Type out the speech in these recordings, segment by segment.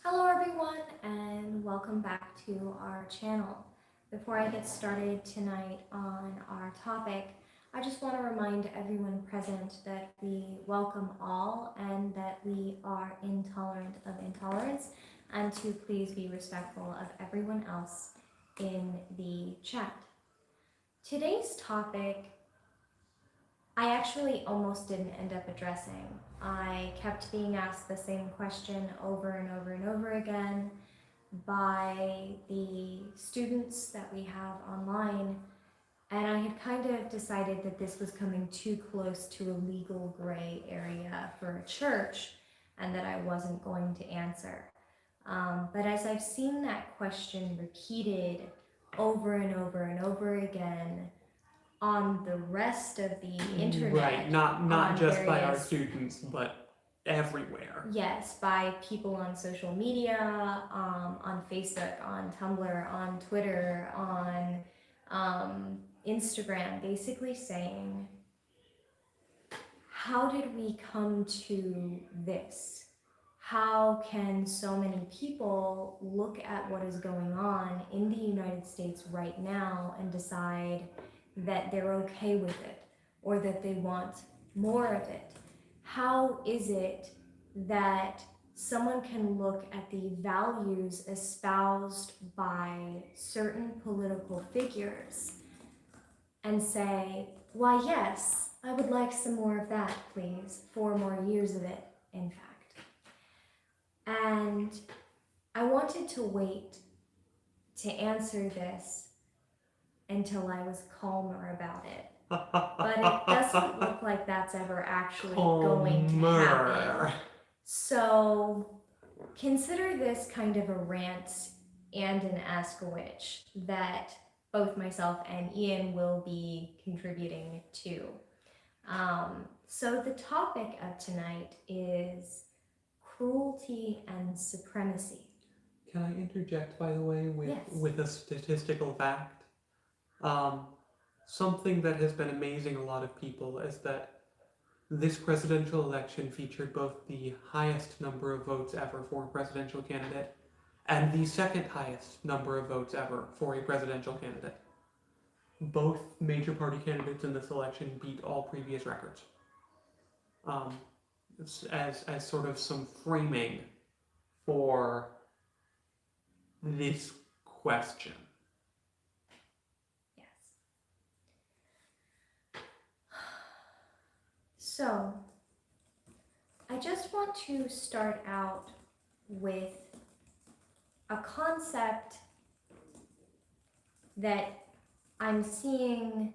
Hello everyone and welcome back to our channel. Before I get started tonight on our topic, I just want to remind everyone present that we welcome all and that we are intolerant of intolerance and to please be respectful of everyone else in the chat. Today's topic I actually almost didn't end up addressing. I kept being asked the same question over and over and over again by the students that we have online, and I had kind of decided that this was coming too close to a legal gray area for a church and that I wasn't going to answer. But as I've seen that question repeated over and over and over again, on the rest of the internet. Right, not just by our students, but everywhere. Yes, by people on social media, on Facebook, on Tumblr, on Twitter, on Instagram, basically saying, how did we come to this? How can so many people look at what is going on in the United States right now and decide that they're okay with it or that they want more of it? How is it that someone can look at the values espoused by certain political figures and say, why, yes, I would like some more of that, please, 4 more years of it, in fact. And I wanted to wait to answer this until I was calmer about it. But it doesn't look like that's ever actually going to happen. So consider this kind of a rant and an Ask a Witch that both myself and Ian will be contributing to. So the topic of tonight is cruelty and supremacy. Can I interject, by the way, with a statistical fact? Something that has been amazing a lot of people is that this presidential election featured both the highest number of votes ever for a presidential candidate and the second highest number of votes ever for a presidential candidate. Both major party candidates in this election beat all previous records. As sort of some framing for this question. Yes. So, I just want to start out with a concept that I'm seeing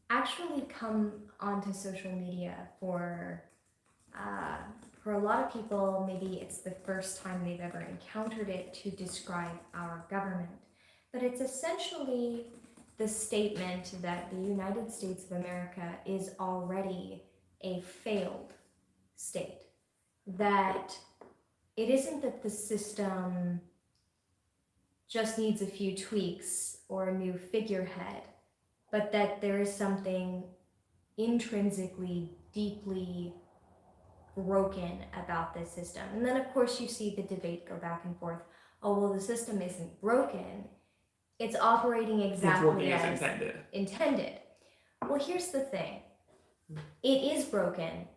actually come onto social media for a lot of people. Maybe it's the first time they've ever encountered it to describe our government. But it's essentially the statement that the United States of America is already a failed state. That it isn't that the system just needs a few tweaks or a new figurehead, but that there is something intrinsically, deeply broken about this system. And then of course you see the debate go back and forth. Oh, well, the system isn't broken. It's operating exactly as intended. Well, here's the thing. It is broken,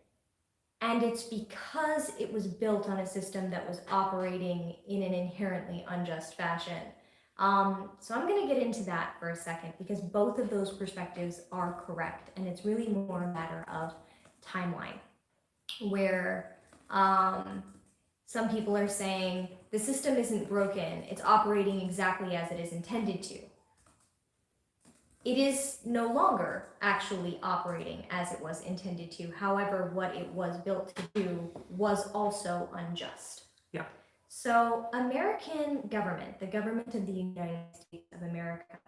and it's because it was built on a system that was operating in an inherently unjust fashion. So I'm going to get into that for a second, because both of those perspectives are correct, and it's really more a matter of timeline, where some people are saying the system isn't broken, it's operating exactly as it is intended to. It is no longer actually operating as it was intended to. However, what it was built to do was also unjust. Yeah. So American government, the government of the United States of America,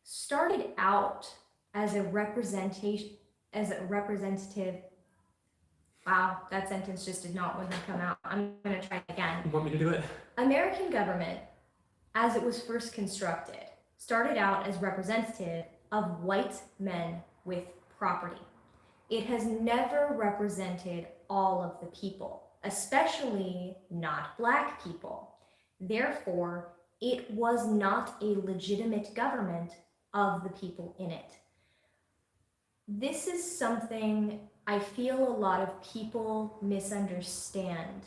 started out as a representative. Wow, that sentence just did not want to come out. I'm going to try again. You want me to do it? American government, as it was first constructed, started out as representative of white men with property. It has never represented all of the people. especially not Black people. Therefore, it was not a legitimate government of the people in it. This is something I feel a lot of people misunderstand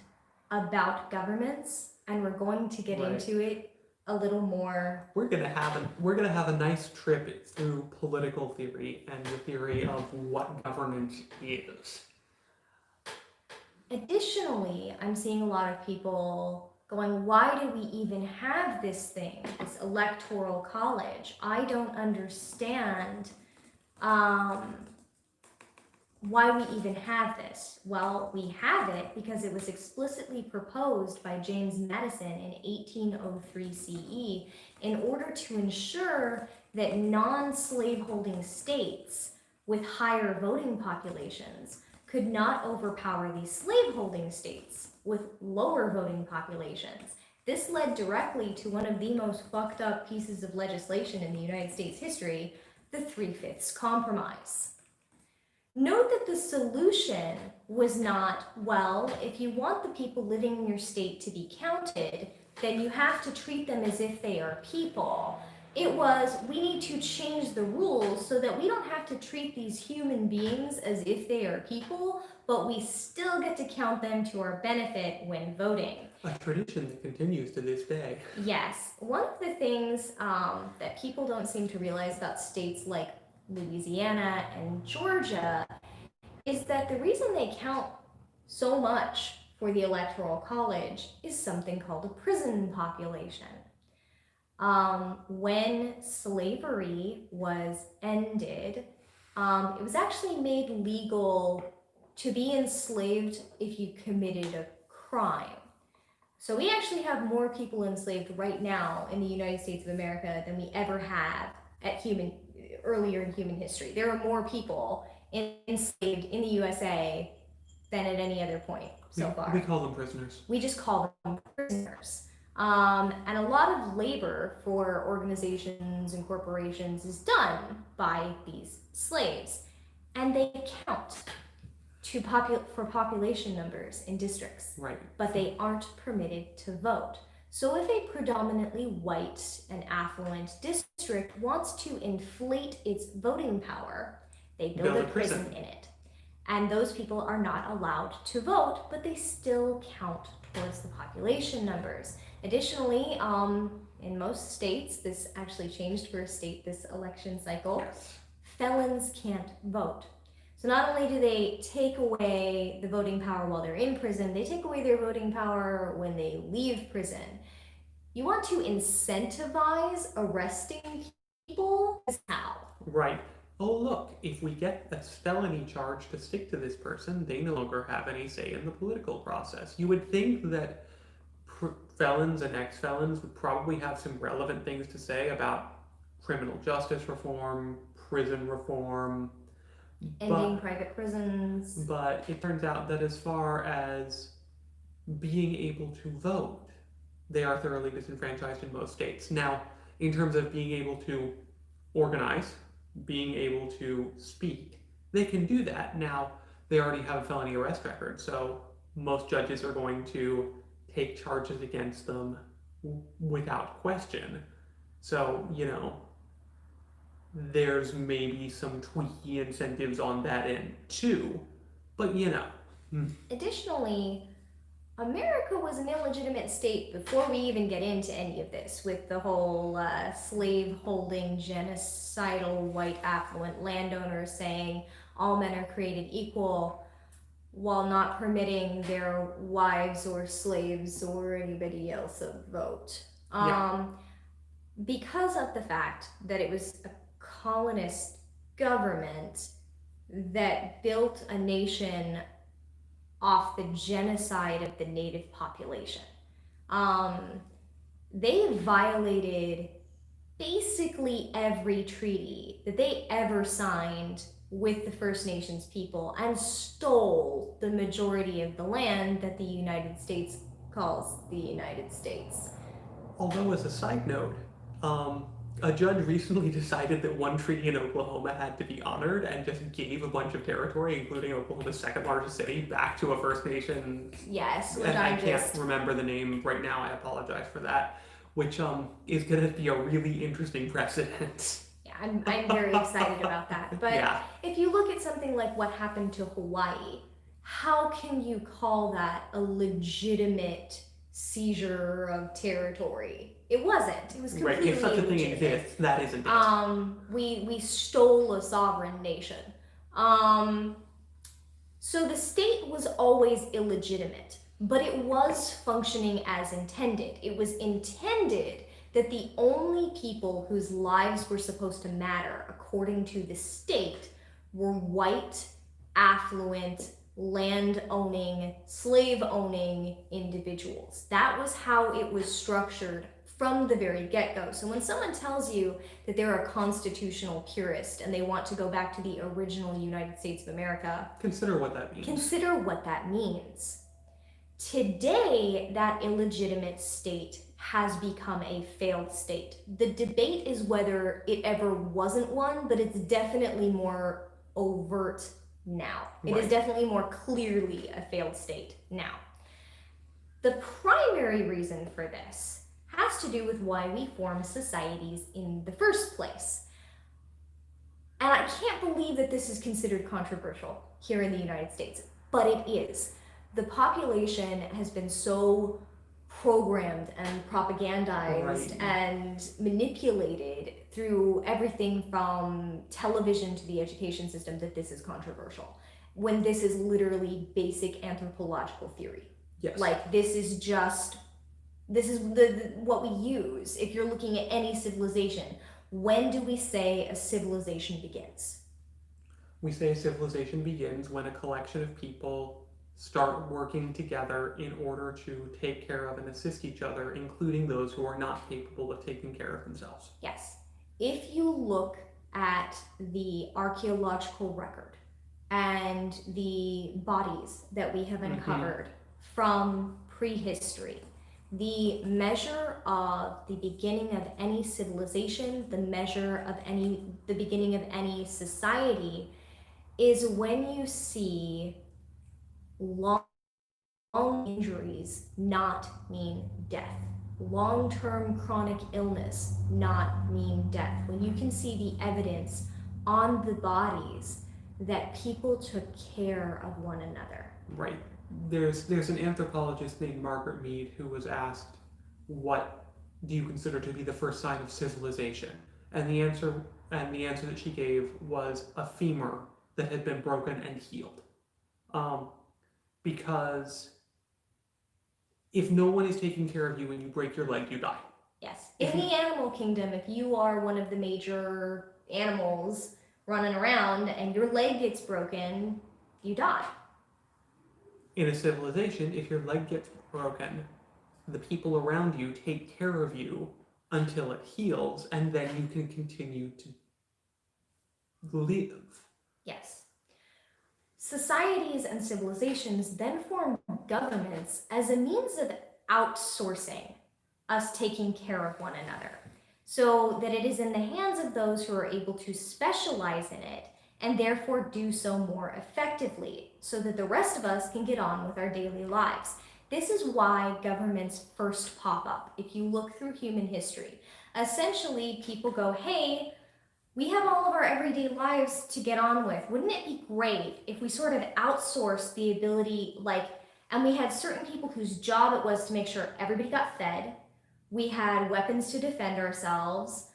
about governments, and we're going to get Right. into it a little more. We're gonna have a nice trip through political theory and the theory of what governance is. Additionally, I'm seeing a lot of people going, why do we even have this thing, this electoral college? I don't understand why we even have this. Well, we have it because it was explicitly proposed by James Madison in 1803 CE in order to ensure that non-slaveholding states with higher voting populations could not overpower these slaveholding states with lower voting populations. This led directly to one of the most fucked up pieces of legislation in the United States history, the Three-Fifths Compromise. Note that the solution was not, well, if you want the people living in your state to be counted, then you have to treat them as if they are people. It was, we need to change the rules so that we don't have to treat these human beings as if they are people, but we still get to count them to our benefit when voting. A tradition that continues to this day. Yes. One of the things that people don't seem to realize about states like Louisiana and Georgia is that the reason they count so much for the Electoral College is something called a prison population. When slavery was ended, it was actually made legal to be enslaved if you committed a crime. So we actually have more people enslaved right now in the United States of America than we ever have earlier in human history. There are more people enslaved in the USA than at any other point so far. We call them prisoners. We just call them prisoners. And a lot of labor for organizations and corporations is done by these slaves, and they count for population numbers in districts, right? But they aren't permitted to vote. So if a predominantly white and affluent district wants to inflate its voting power, they build a prison in it. And those people are not allowed to vote, but they still count towards the population numbers. Additionally, in most states, this actually changed for a state this election cycle, yes. Felons can't vote. So not only do they take away the voting power while they're in prison, they take away their voting power when they leave prison. You want to incentivize arresting people? How? Right. Oh, look, if we get a felony charge to stick to this person, they no longer have any say in the political process. You would think that felons and ex-felons would probably have some relevant things to say about criminal justice reform, prison reform, ending private prisons. But it turns out that as far as being able to vote, they are thoroughly disenfranchised in most states. Now, in terms of being able to organize, being able to speak, they can do that. Now, they already have a felony arrest record, so most judges are going to take charges against them without question. So, there's maybe some tweaky incentives on that end too, but Additionally, America was an illegitimate state before we even get into any of this, with the whole slave-holding, genocidal, white affluent landowners saying all men are created equal while not permitting their wives or slaves or anybody else a vote. Because of the fact that it was a colonist government that built a nation off the genocide of the native population. They violated basically every treaty that they ever signed with the First Nations people and stole the majority of the land that the United States calls the United States. Although, as a side note, A judge recently decided that one treaty in Oklahoma had to be honored and just gave a bunch of territory, including Oklahoma's second largest city, back to a First Nation. Yes, which And I I'm can't just remember the name right now. I apologize for that. Which is going to be a really interesting precedent. yeah, I'm very excited about that. But Yeah, if you look at something like what happened to Hawaii, how can you call that a legitimate seizure of territory? It wasn't. It was right. completely If such a thing illegitimate. exists, that isn't it. We stole a sovereign nation. Um, so the state was always illegitimate, but it was functioning as intended. It was intended that the only people whose lives were supposed to matter, according to the state, were white, affluent, land owning, slave owning individuals. That was how it was structured from the very get go. So when someone tells you that they're a constitutional purist and they want to go back to the original United States of America, Consider what that means. consider what that means. Today, that illegitimate state has become a failed state. The debate is whether it ever wasn't one, but it's definitely more overt now. It is Right. definitely more clearly a failed state now. The primary reason for this has to do with why we form societies in the first place. And I can't believe that this is considered controversial here in the United States, but it is. The population has been so programmed and propagandized Right. and manipulated through everything from television to the education system that this is controversial, when this is literally basic anthropological theory. Yes. Like this is what we use if you're looking at any civilization. When do we say a civilization begins? We say civilization begins when a collection of people start working together in order to take care of and assist each other, including those who are not capable of taking care of themselves. Yes. If you look at the archaeological record and the bodies that we have uncovered from prehistory, the measure of the beginning of any civilization, the beginning of any society is when you see long injuries not mean death. Long-term chronic illness not mean death. When you can see the evidence on the bodies that people took care of one another. Right. There's an anthropologist named Margaret Mead who was asked, what do you consider to be the first sign of civilization? And the answer that she gave was a femur that had been broken and healed. Because if no one is taking care of you when you break your leg, you die. Yes. In the animal kingdom, if you are one of the major animals running around and your leg gets broken, you die. In a civilization, if your leg gets broken, the people around you take care of you until it heals, and then you can continue to live. Yes. Societies and civilizations then form governments as a means of outsourcing us taking care of one another, so that it is in the hands of those who are able to specialize in it and therefore do so more effectively, so that the rest of us can get on with our daily lives. This is why governments first pop up. If you look through human history, essentially people go, hey, we have all of our everyday lives to get on with. Wouldn't it be great if we sort of outsourced the ability, and we had certain people whose job it was to make sure everybody got fed, we had weapons to defend ourselves,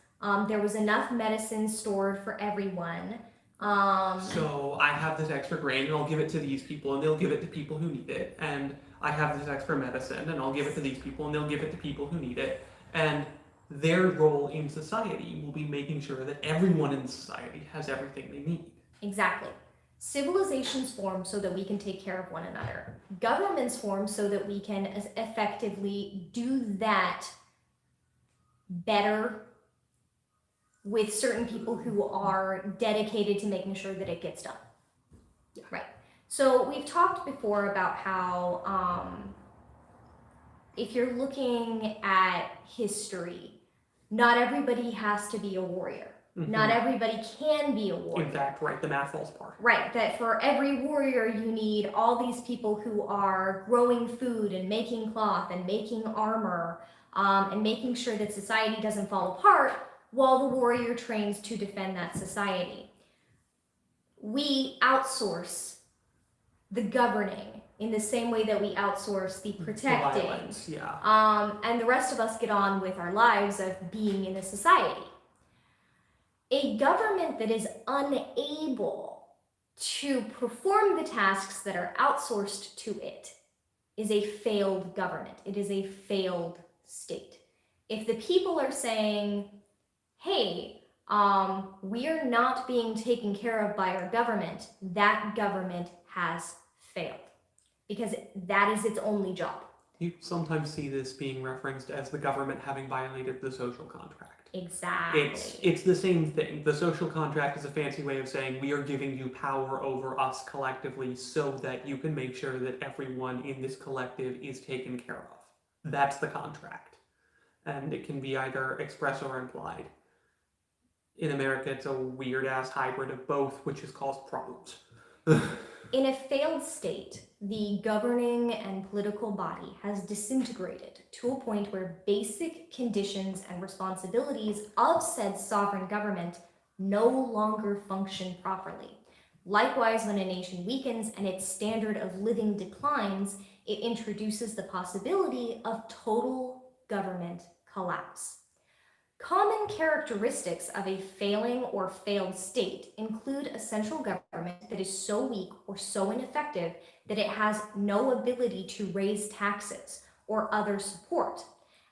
there was enough medicine stored for everyone. So I have this extra grain and I'll give it to these people and they'll give it to people who need it. And I have this extra medicine and I'll give it to these people and they'll give it to people who need it. And their role in society will be making sure that everyone in society has everything they need. Exactly. Civilizations form so that we can take care of one another. Governments form so that we can effectively do that better with certain people who are dedicated to making sure that it gets done. Yeah. Right. So we've talked before about how if you're looking at history, Not everybody has to be a warrior. Not everybody can be a warrior. In fact, right, the math falls apart. Right, that for every warrior you need all these people who are growing food and making cloth and making armor, and making sure that society doesn't fall apart while the warrior trains to defend that society. We outsource the governing in the same way that we outsource the protecting. Violence, yeah. And the rest of us get on with our lives of being in a society. A government that is unable to perform the tasks that are outsourced to it is a failed government. It is a failed state. If the people are saying, hey, we are not being taken care of by our government, that government has failed, because that is its only job. You sometimes see this being referenced as the government having violated the social contract. Exactly. It's the same thing. The social contract is a fancy way of saying we are giving you power over us collectively so that you can make sure that everyone in this collective is taken care of. That's the contract. And it can be either express or implied. In America, it's a weird-ass hybrid of both, which has caused problems. In a failed state, the governing and political body has disintegrated to a point where basic conditions and responsibilities of said sovereign government no longer function properly. Likewise, when a nation weakens and its standard of living declines, it introduces the possibility of total government collapse. Common characteristics of a failing or failed state include a central government that is so weak or so ineffective that it has no ability to raise taxes or other support,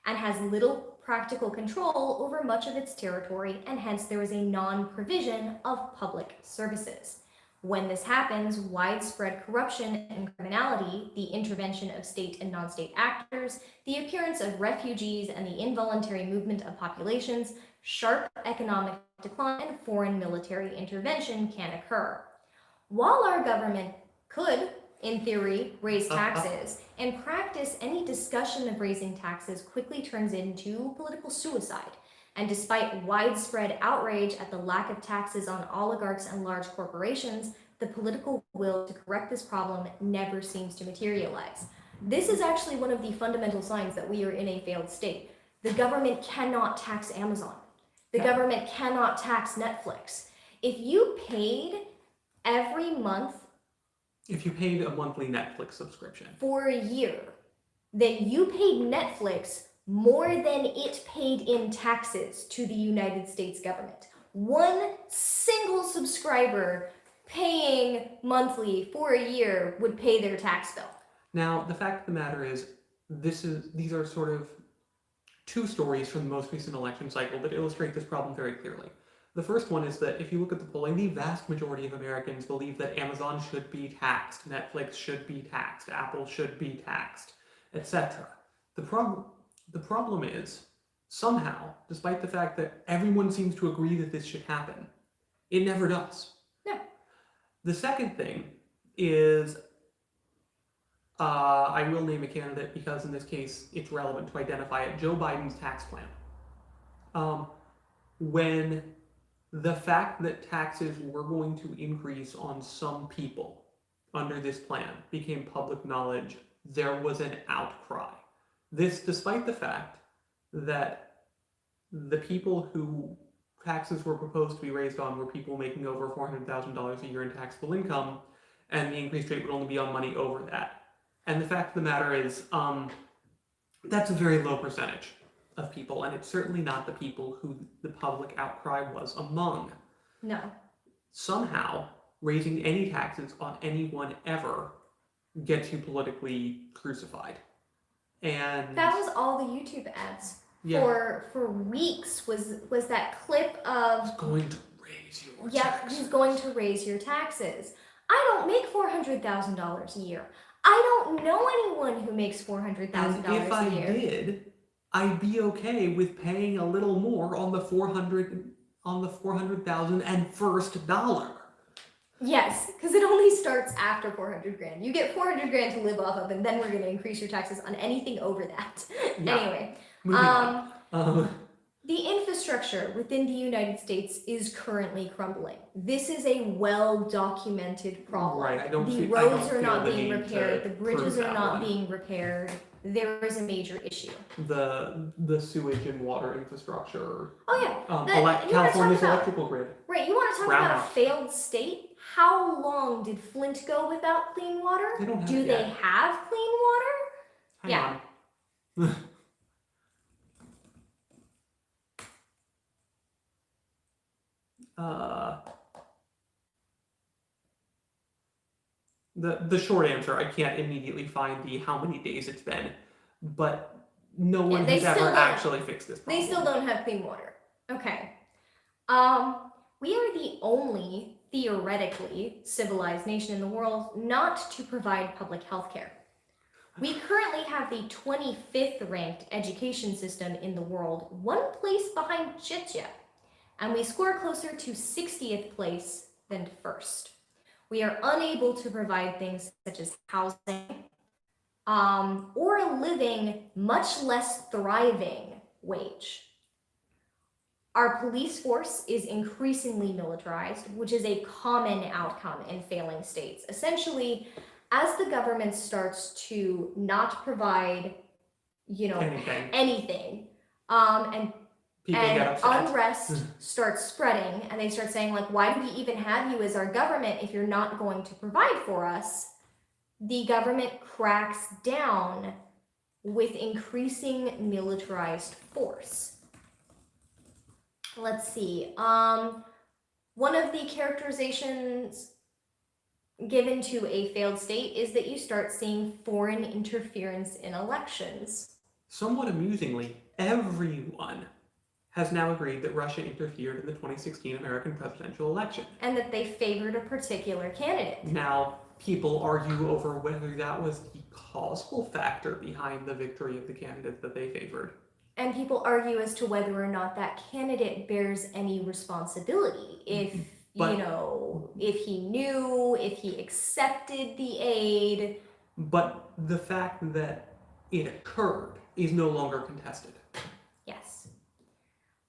and has little practical control over much of its territory, and hence there is a non-provision of public services. When this happens, widespread corruption and criminality, the intervention of state and non-state actors, the appearance of refugees and the involuntary movement of populations, sharp economic decline, and foreign military intervention can occur. While our government could, in theory, raise taxes, in practice, any discussion of raising taxes quickly turns into political suicide. And despite widespread outrage at the lack of taxes on oligarchs and large corporations, the political will to correct this problem never seems to materialize. This is actually one of the fundamental signs that we are in a failed state. The government cannot tax Amazon. The government cannot tax Netflix. If you paid every month, if you paid a monthly Netflix subscription for a year, then you paid Netflix more than it paid in taxes to the United States government. One single subscriber paying monthly for a year would pay their tax bill. Now, the fact of the matter is, these are sort of two stories from the most recent election cycle that illustrate this problem very clearly. The first one is that if you look at the polling, the vast majority of Americans believe that Amazon should be taxed, Netflix should be taxed, Apple should be taxed, etc. The problem is, somehow, despite the fact that everyone seems to agree that this should happen, it never does. No. The second thing is, I will name a candidate because in this case it's relevant to identify it, Joe Biden's tax plan. When the fact that taxes were going to increase on some people under this plan became public knowledge, there was an outcry. This despite the fact that the people who taxes were proposed to be raised on were people making over $400,000 a year in taxable income, and the increased rate would only be on money over that. And the fact of the matter is, that's a very low percentage of people, and it's certainly not the people who the public outcry was among. No. Somehow, raising any taxes on anyone ever gets you politically crucified. And that was all the YouTube ads for weeks was that clip of He's going to raise your taxes. He's going to raise your taxes. I don't make $400,000 a year. I don't know anyone who makes $400,000 a year. If I did, I'd be okay with paying a little more on the $400,000 and first dollar. Yes, because it only starts after 400 grand. You get 400 grand to live off of, and then we're going to increase your taxes on anything over that. Yeah. Anyway, Moving on. The infrastructure within the United States is currently crumbling. This is a well-documented problem. Right, I don't The feel- I roads don't are feel not the being need repaired, to the bridges prove are that not one. being repaired. There is a major issue. The sewage and water infrastructure. Oh yeah, you wanna talk California's about- electrical grid. Right, you want to talk Brown about a House. failed state? How long did Flint go without clean water? They don't have Do it they yet. have clean water? Hang Yeah. on. The short answer, I can't immediately find the how many days it's been, but no one they has still ever don't- actually fixed this problem. They still don't have clean water. Okay. We are the only theoretically civilized nation in the world not to provide public health care. We currently have the 25th ranked education system in the world, one place behind Czechia, and we score closer to 60th place than first. We are unable to provide things such as housing, or a living, much less thriving wage. Our police force is increasingly militarized, which is a common outcome in failing states. Essentially, as the government starts to not provide, anything, and People get upset. unrest starts spreading, and they start saying, like, why do we even have you as our government if you're not going to provide for us? The government cracks down with increasing militarized force. Let's see. One of the characterizations given to a failed state is that you start seeing foreign interference in elections. Somewhat amusingly, everyone has now agreed that Russia interfered in the 2016 American presidential election. And that they favored a particular candidate. Now, people argue over whether that was the causal factor behind the victory of the candidate that they favored. And people argue as to whether or not that candidate bears any responsibility. If he knew, if he accepted the aid. But the fact that it occurred is no longer contested. Yes.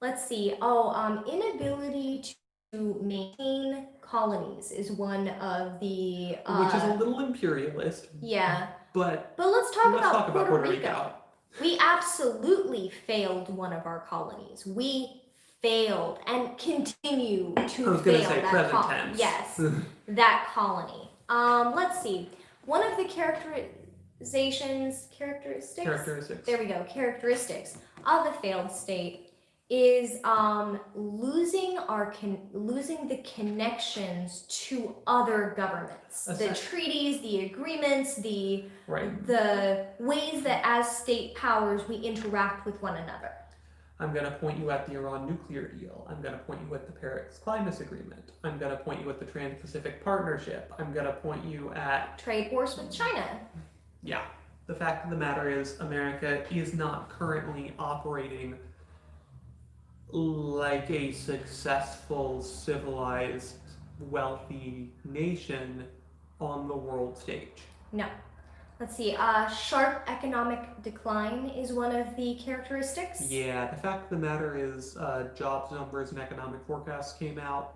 Let's see. Inability to maintain colonies is one of the... which is a little imperialist. Yeah. But let's talk about Puerto Rico. Rico. We absolutely failed one of our colonies. We failed and continue to fail that colony. Yes, that colony. Let's see. One of the characteristics. There we go. Characteristics of a failed state is losing the connections to other governments, the treaties, the agreements, the ways that as state powers we interact with one another. I'm going to point you at the Iran nuclear deal. I'm going to point you at the Paris Climate Agreement. I'm going to point you at the Trans-Pacific Partnership. I'm going to point you at... trade wars with China. Yeah. The fact of the matter is America is not currently operating like a successful, civilized, wealthy nation on the world stage. No. Let's see, sharp economic decline is one of the characteristics. Yeah, the fact of the matter is jobs numbers and economic forecasts came out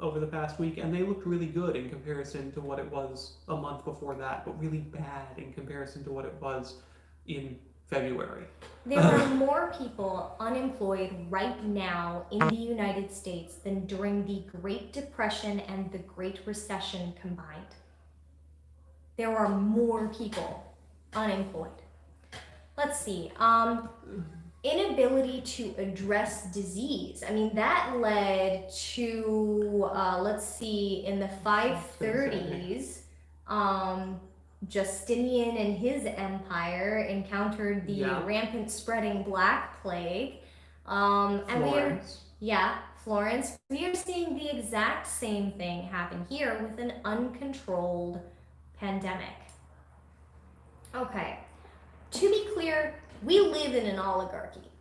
over the past week, and they looked really good in comparison to what it was a month before that, but really bad in comparison to what it was in February. There are more people unemployed right now in the United States than during the Great Depression and the Great Recession combined. There are more people unemployed. Let's see. Inability to address disease. I mean, that led to, let's see, in the 530s, Justinian and his empire encountered the rampant spreading Black Plague. Florence. Florence. We are seeing the exact same thing happen here with an uncontrolled pandemic. Okay, to be clear, we live in an oligarchy.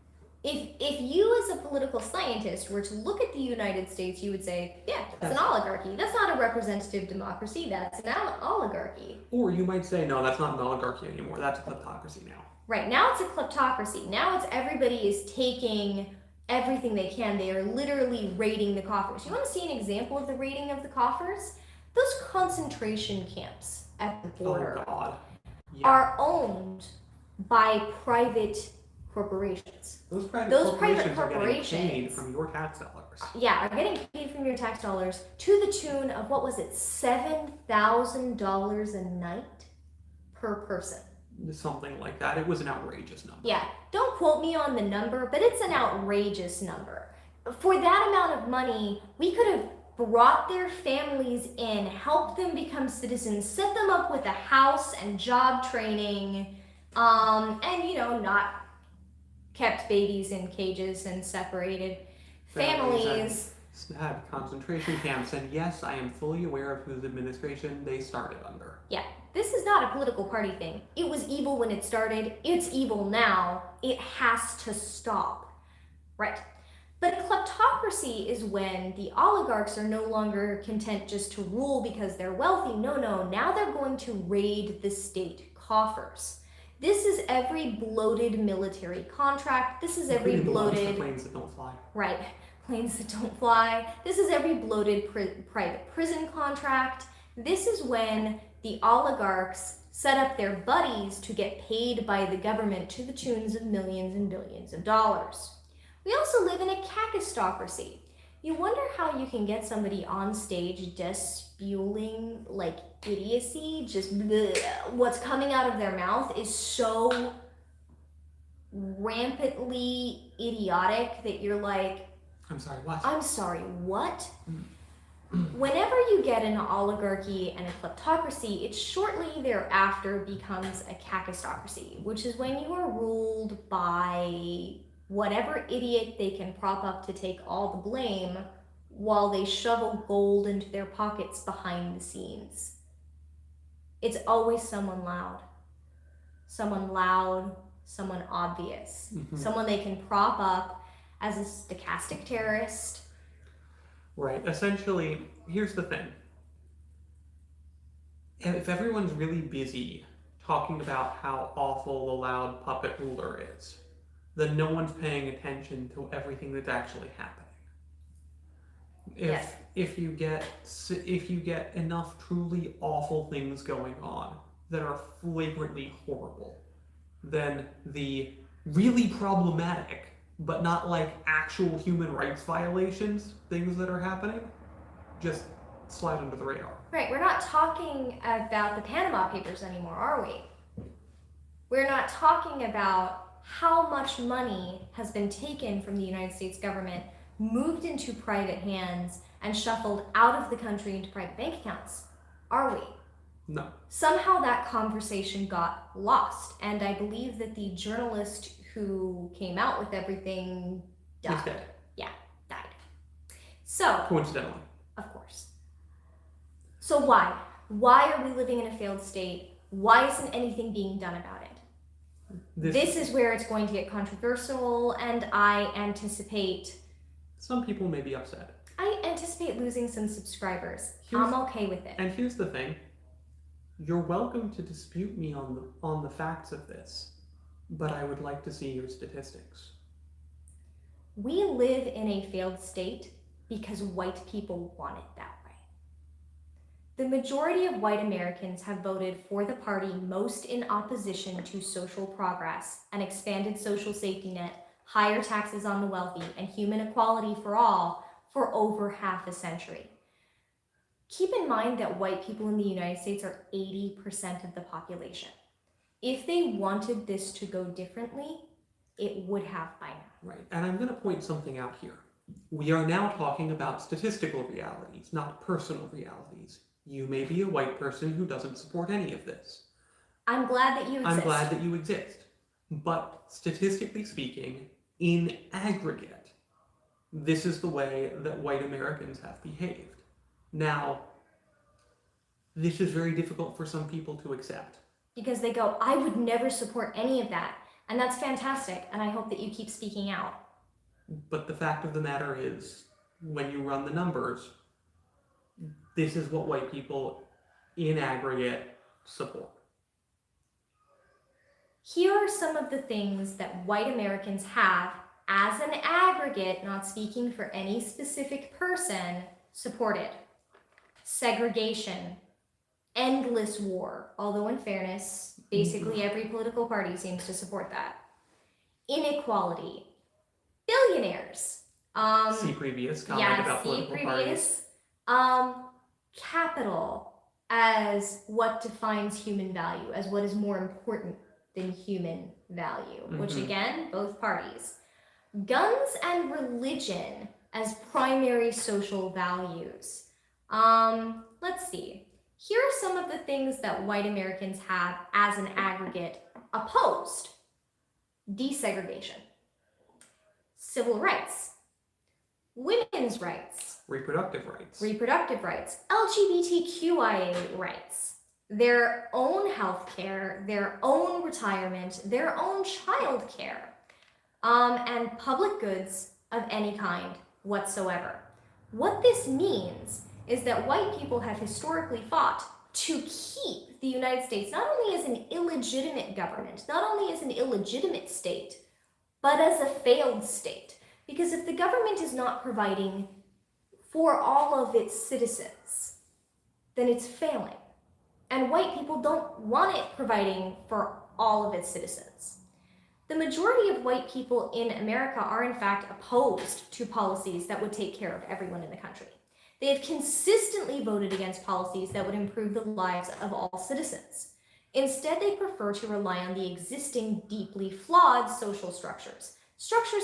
If you as a political scientist were to look at the United States, you would say, yeah, that's an oligarchy. That's not a representative democracy, that's an oligarchy. Or you might say, no, that's not an oligarchy anymore, that's a kleptocracy now. Right, now it's a kleptocracy. Now it's everybody is taking everything they can. They are literally raiding the coffers. You want to see an example of the raiding of the coffers? Those concentration camps at the border are owned by private corporations. Those private corporations are getting paid from your tax dollars. Yeah, are getting paid from your tax dollars to the tune of, what was it, $7,000 a night per person. Something like that. It was an outrageous number. Yeah, don't quote me on the number, but it's an outrageous number. For that amount of money, we could have brought their families in, helped them become citizens, set them up with a house and job training, and, you know, not kept babies in cages and separated families. Had concentration camps, and yes, I am fully aware of whose administration they started under. Yeah, this is not a political party thing. It was evil when it started. It's evil now. It has to stop. Right. But kleptocracy is when the oligarchs are no longer content just to rule because they're wealthy. No, now they're going to raid the state coffers. This is every bloated military contract. This is every bloated... planes that don't fly. Right. Planes that don't fly. This is every bloated private prison contract. This is when the oligarchs set up their buddies to get paid by the government to the tunes of millions and billions of dollars. We also live in a kakistocracy. You wonder how you can get somebody on stage just spewing like idiocy, just bleh. What's coming out of their mouth is so rampantly idiotic that you're like, I'm sorry, what? I'm sorry, what? Whenever you get an oligarchy and a kleptocracy, it shortly thereafter becomes a kakistocracy, which is when you are ruled by whatever idiot they can prop up to take all the blame while they shovel gold into their pockets behind the scenes. It's always someone loud, someone obvious, someone they can prop up as a stochastic terrorist. Right. Essentially, here's the thing. If everyone's really busy talking about how awful the loud puppet ruler is, then no one's paying attention to everything that's actually happening. If you get enough truly awful things going on that are flagrantly horrible, then the really problematic but not like actual human rights violations, things that are happening, just slide under the radar. Right, we're not talking about the Panama Papers anymore, are we? We're not talking about how much money has been taken from the United States government, moved into private hands, and shuffled out of the country into private bank accounts, are we? No. Somehow that conversation got lost, and I believe that the journalist who came out with everything died. He's dead. Yeah, died. So, coincidentally. Of course. So why? Why are we living in a failed state? Why isn't anything being done about it? This is where it's going to get controversial, and I anticipate... Some people may be upset. I anticipate losing some subscribers. I'm okay with it. And here's the thing. You're welcome to dispute me on the facts of this, but I would like to see your statistics. We live in a failed state because white people want it that way. The majority of white Americans have voted for the party most in opposition to social progress, an expanded social safety net, higher taxes on the wealthy, and human equality for all for over half a century. Keep in mind that white people in the United States are 80% of the population. If they wanted this to go differently, it would have by now. Right, and I'm going to point something out here. We are now talking about statistical realities, not personal realities. You may be a white person who doesn't support any of this. I'm glad that you exist. I'm glad that you exist. But statistically speaking, in aggregate, this is the way that white Americans have behaved. Now, this is very difficult for some people to accept. Because they go, I would never support any of that. And that's fantastic, and I hope that you keep speaking out. But the fact of the matter is, when you run the numbers, this is what white people, in aggregate, support. Here are some of the things that white Americans have as an aggregate, not speaking for any specific person, supported. Segregation, endless war, although in fairness, basically every political party seems to support that. Inequality, billionaires. See previous comment about political parties. Capital as what defines human value, as what is more important than human value, which again, both parties. Guns and religion as primary social values. Let's see. Here are some of the things that white Americans have as an aggregate opposed. Desegregation, civil rights, women's rights, reproductive rights, LGBTQIA rights, their own health care, their own retirement, their own child care, and public goods of any kind whatsoever. What this means is that white people have historically fought to keep the United States not only as an illegitimate government, not only as an illegitimate state, but as a failed state. Because if the government is not providing for all of its citizens, then it's failing. And white people don't want it providing for all of its citizens. The majority of white people in America are in fact opposed to policies that would take care of everyone in the country. They have consistently voted against policies that would improve the lives of all citizens. Instead, they prefer to rely on the existing deeply flawed social structures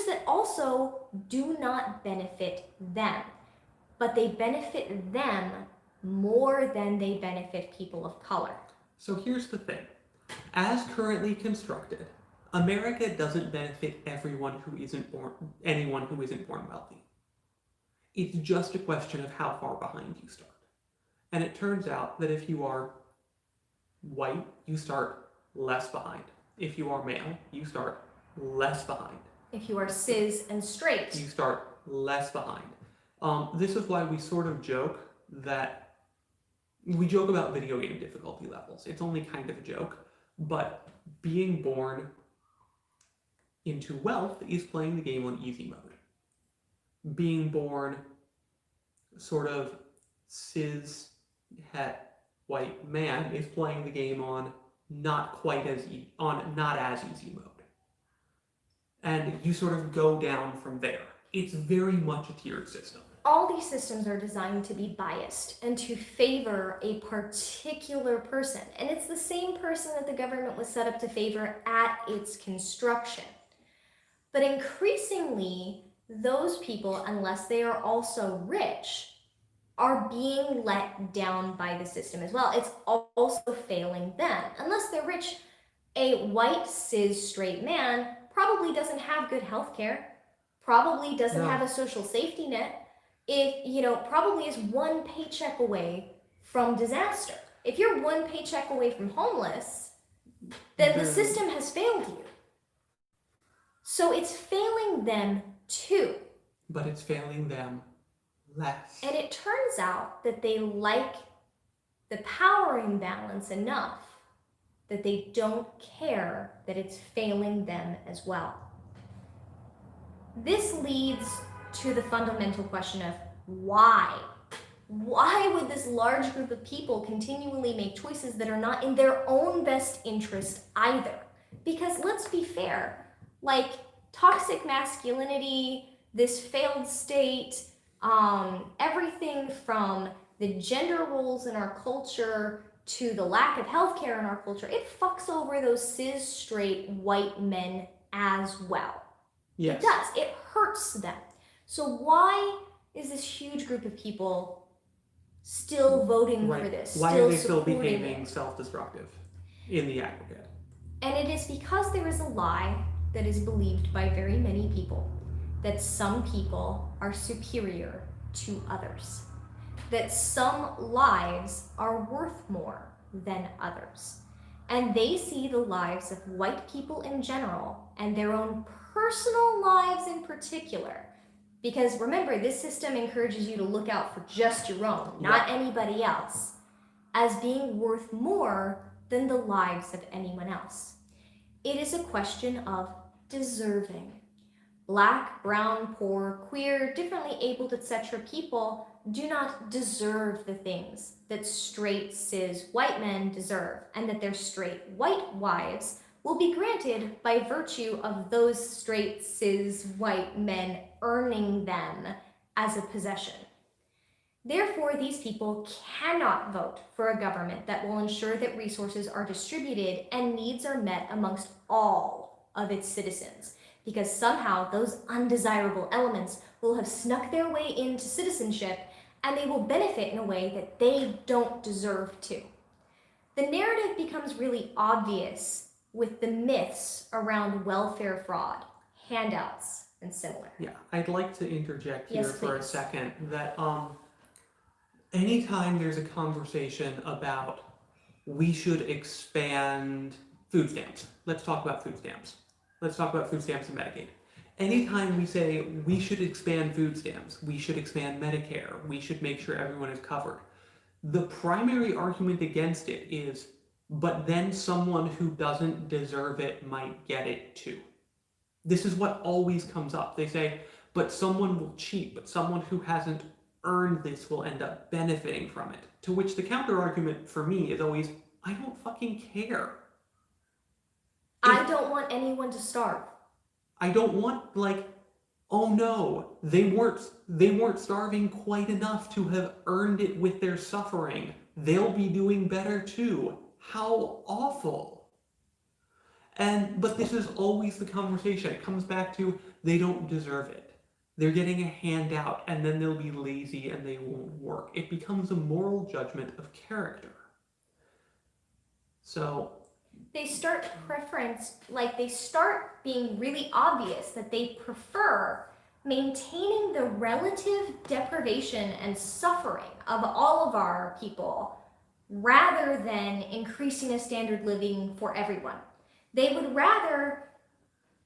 that also do not benefit them, but they benefit them more than they benefit people of color. So here's the thing. As currently constructed, America doesn't benefit anyone who isn't born wealthy. It's just a question of how far behind you start. And it turns out that if you are white, you start less behind. If you are male, you start less behind. If you are cis and straight, you start less behind. This is why we sort of joke about video game difficulty levels. It's only kind of a joke, but being born into wealth is playing the game on easy mode. Being born sort of cis het white man is playing the game on not as easy mode. And you sort of go down from there. It's very much a tiered system. All these systems are designed to be biased and to favor a particular person. And it's the same person that the government was set up to favor at its construction. But increasingly, those people, unless they are also rich, are being let down by the system as well. It's also failing them. Unless they're rich, a white, cis, straight man probably doesn't have good health care, probably doesn't have a social safety net, probably is one paycheck away from disaster. If you're one paycheck away from homeless, then the system has failed you. So it's failing them too. But it's failing them less. And it turns out that they like the power imbalance enough that they don't care that it's failing them as well. This leads to the fundamental question of why? Why would this large group of people continually make choices that are not in their own best interest either? Because let's be fair, like toxic masculinity, this failed state, everything from the gender roles in our culture to the lack of healthcare in our culture, it fucks over those cis, straight, white men as well. Yes. It does. It hurts them. So why is this huge group of people still voting for this? Why are they still behaving self-destructive in the aggregate? And it is because there is a lie that is believed by very many people that some people are superior to others, that some lives are worth more than others. And they see the lives of white people in general and their own personal lives in particular. Because remember, this system encourages you to look out for just your own, not anybody else, as being worth more than the lives of anyone else. It is a question of deserving. Black, brown, poor, queer, differently abled, etc. people do not deserve the things that straight cis white men deserve, and that their straight white wives will be granted by virtue of those straight cis white men earning them as a possession. Therefore, these people cannot vote for a government that will ensure that resources are distributed and needs are met amongst all of its citizens, because somehow those undesirable elements will have snuck their way into citizenship and they will benefit in a way that they don't deserve to. The narrative becomes really obvious with the myths around welfare fraud, handouts, and similar. Yeah, I'd like to interject here Yes, for a please. second that anytime there's a conversation about we should expand food stamps, let's talk about food stamps. Let's talk about food stamps and Medicaid. Anytime we say we should expand food stamps, we should expand Medicare, we should make sure everyone is covered, the primary argument against it is, but then someone who doesn't deserve it might get it too. This is what always comes up. They say, but someone will cheat, but someone who hasn't earned this will end up benefiting from it. To which the counter argument for me is always, I don't fucking care. I don't want anyone to starve. I don't want, like, oh no, they weren't starving quite enough to have earned it with their suffering. They'll be doing better too. How awful. But this is always the conversation. It comes back to they don't deserve it. They're getting a handout and then they'll be lazy and they won't work. It becomes a moral judgment of character. So they start they start being really obvious that they prefer maintaining the relative deprivation and suffering of all of our people rather than increasing a standard living for everyone. They would rather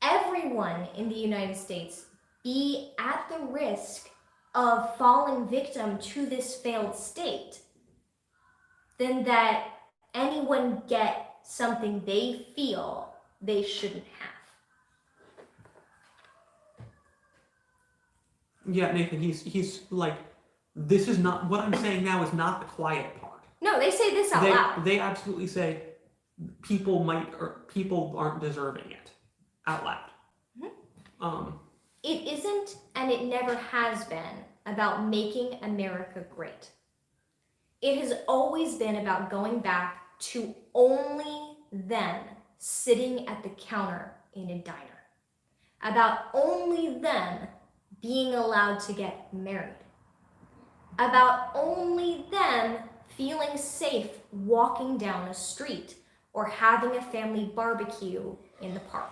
everyone in the United States be at the risk of falling victim to this failed state than that anyone get something they feel they shouldn't have. yeah, Nathan, he's like, this is not what I'm saying now is not the quiet part. No, they say this out loud. They absolutely say people aren't deserving it out loud. Mm-hmm. It isn't, and it never has been, about making America great. It has always been about going back to only them sitting at the counter in a diner. About only them being allowed to get married. About only them feeling safe walking down a street or having a family barbecue in the park.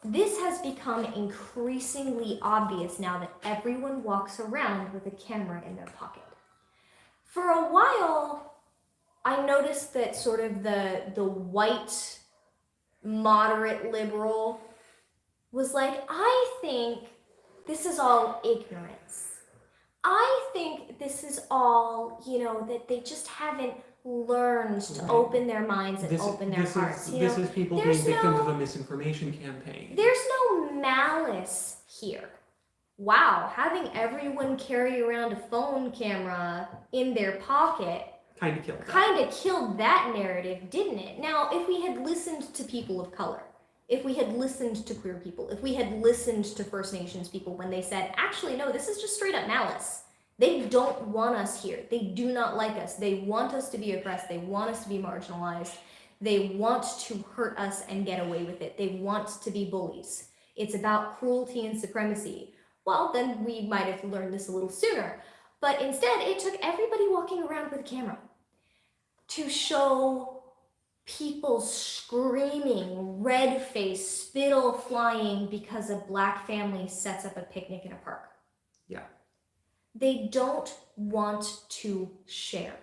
This has become increasingly obvious now that everyone walks around with a camera in their pocket. For a while, I noticed that sort of the white, moderate liberal was like, I think this is all ignorance. I think this is all, that they just haven't learned to open their minds and open their hearts. This is people being victims of a misinformation campaign. There's no malice here. Wow, having everyone carry around a phone camera in their pocket kind of killed that narrative, didn't it? Now, if we had listened to people of color, if we had listened to queer people, if we had listened to First Nations people when they said, actually, no, this is just straight up malice. They don't want us here. They do not like us. They want us to be oppressed. They want us to be marginalized. They want to hurt us and get away with it. They want to be bullies. It's about cruelty and supremacy. Well, then we might have learned this a little sooner. But instead, it took everybody walking around with a camera to show people screaming, red-faced, spittle flying because a black family sets up a picnic in a park. Yeah. They don't want to share.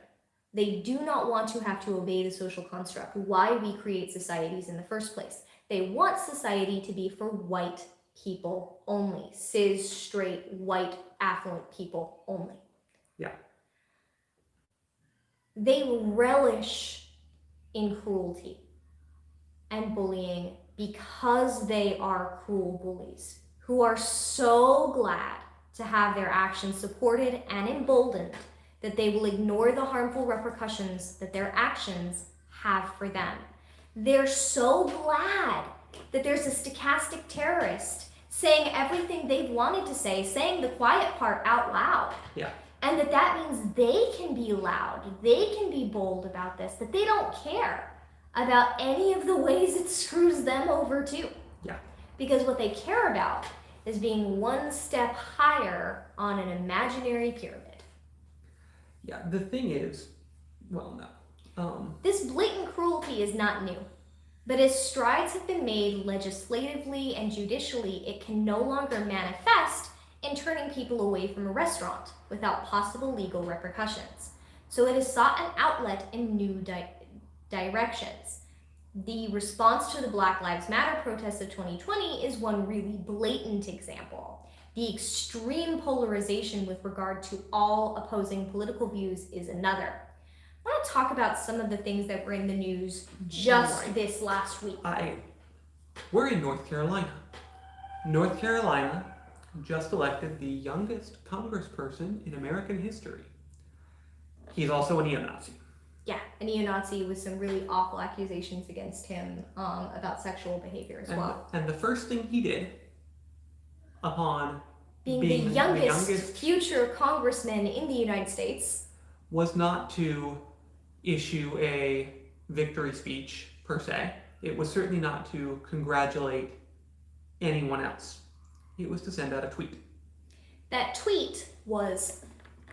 They do not want to have to obey the social construct, why we create societies in the first place. They want society to be for white people only, cis, straight, white, affluent people only. Yeah. They relish in cruelty and bullying because they are cruel bullies who are so glad to have their actions supported and emboldened that they will ignore the harmful repercussions that their actions have for them. They're so glad that there's a stochastic terrorist saying everything they've wanted to say, saying the quiet part out loud. Yeah. And that means they can be loud, they can be bold about this, that they don't care about any of the ways it screws them over too. Yeah. Because what they care about is being one step higher on an imaginary pyramid. Yeah, the thing is, well, no. This blatant cruelty is not new. But as strides have been made legislatively and judicially, it can no longer manifest in turning people away from a restaurant without possible legal repercussions. So it has sought an outlet in new directions. The response to the Black Lives Matter protests of 2020 is one really blatant example. The extreme polarization with regard to all opposing political views is another. I want to talk about some of the things that were in the news just this last week. We're in North Carolina. North Carolina just elected the youngest congressperson in American history. He's also a neo-Nazi. Yeah, a neo-Nazi with some really awful accusations against him about sexual behavior as well. And the first thing he did upon being the youngest future congressman in the United States was not to issue a victory speech per se. It was certainly not to congratulate anyone else. It was to send out a tweet. That tweet was,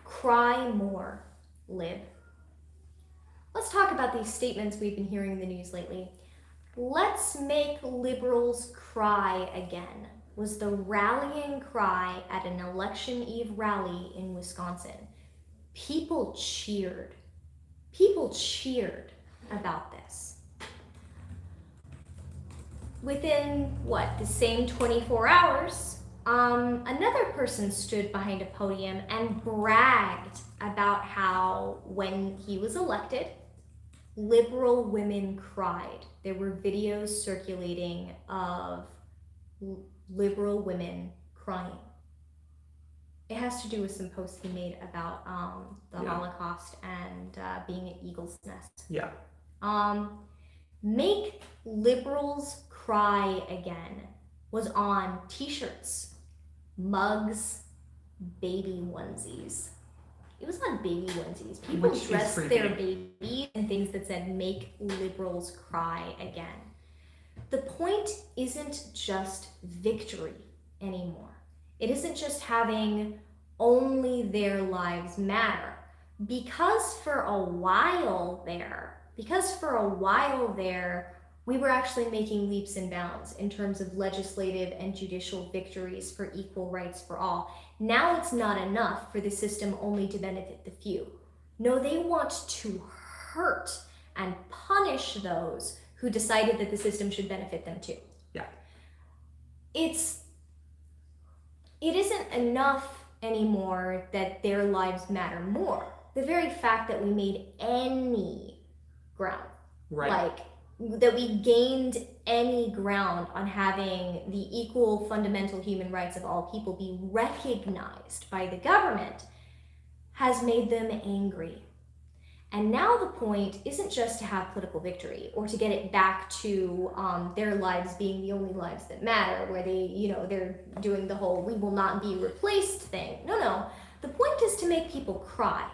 "Cry more, lib." Let's talk about these statements we've been hearing in the news lately. "Let's make liberals cry again" was the rallying cry at an election eve rally in Wisconsin. People cheered. People cheered about this. Within, the same 24 hours, another person stood behind a podium and bragged about how when he was elected, liberal women cried. There were videos circulating of liberal women crying. It has to do with some posts he made about the Holocaust and being an eagle's nest. Yeah. Make liberals cry again was on t-shirts, mugs, baby onesies. It was on baby onesies. People dressed their babies in things that said "make liberals cry again." The point isn't just victory anymore. It isn't just having only their lives matter. Because for a while there, we were actually making leaps and bounds in terms of legislative and judicial victories for equal rights for all. Now it's not enough for the system only to benefit the few. No, they want to hurt and punish those who decided that the system should benefit them too. Yeah. It isn't enough anymore that their lives matter more. The very fact that we made any ground, that we gained any ground on having the equal fundamental human rights of all people be recognized by the government, has made them angry. And now the point isn't just to have political victory or to get it back to their lives being the only lives that matter, where they're doing the whole "we will not be replaced" thing. No. The point is to make people cry.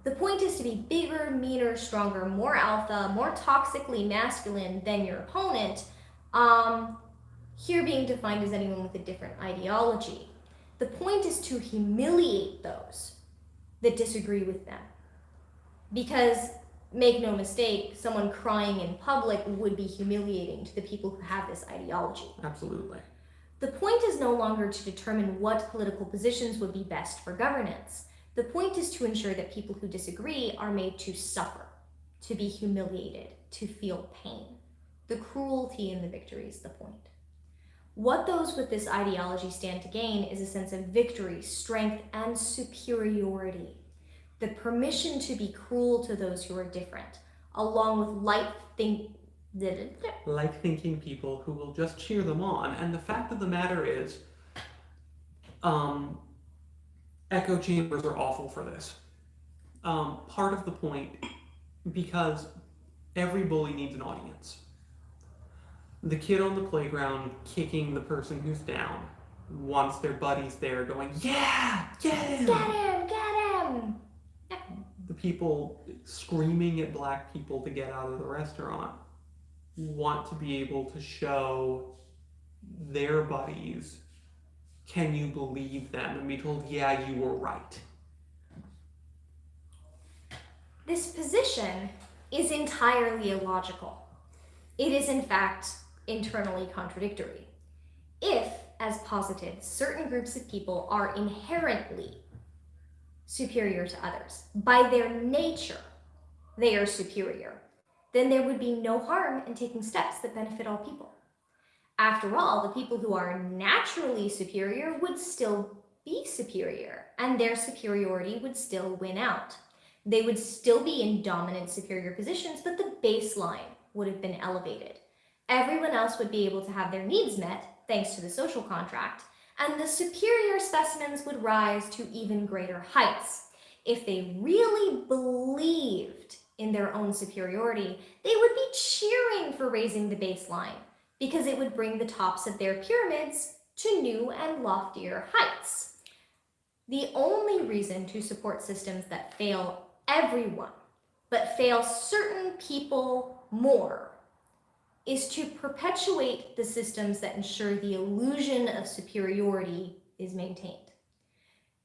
The point is to be bigger, meaner, stronger, more alpha, more toxically masculine than your opponent, here being defined as anyone with a different ideology. The point is to humiliate those that disagree with them. Because, make no mistake, someone crying in public would be humiliating to the people who have this ideology. Absolutely. The point is no longer to determine what political positions would be best for governance. The point is to ensure that people who disagree are made to suffer, to be humiliated, to feel pain. The cruelty in the victory is the point. What those with this ideology stand to gain is a sense of victory, strength, and superiority. The permission to be cruel to those who are different, along with like thinking people who will just cheer them on. And the fact of the matter is, echo chambers are awful for this. Part of the point, because every bully needs an audience. The kid on the playground kicking the person who's down wants their buddies there going, yeah, get him! Get him! Get him! The people screaming at black people to get out of the restaurant want to be able to show their buddies, can you believe them? And be told, yeah, you were right. This position is entirely illogical. It is, in fact, internally contradictory. If, as posited, certain groups of people are inherently superior to others, by their nature, they are superior, then there would be no harm in taking steps that benefit all people. After all, the people who are naturally superior would still be superior, and their superiority would still win out. They would still be in dominant superior positions, but the baseline would have been elevated. Everyone else would be able to have their needs met, thanks to the social contract, and the superior specimens would rise to even greater heights. If they really believed in their own superiority, they would be cheering for raising the baseline, because it would bring the tops of their pyramids to new and loftier heights. The only reason to support systems that fail everyone, but fail certain people more, is to perpetuate the systems that ensure the illusion of superiority is maintained.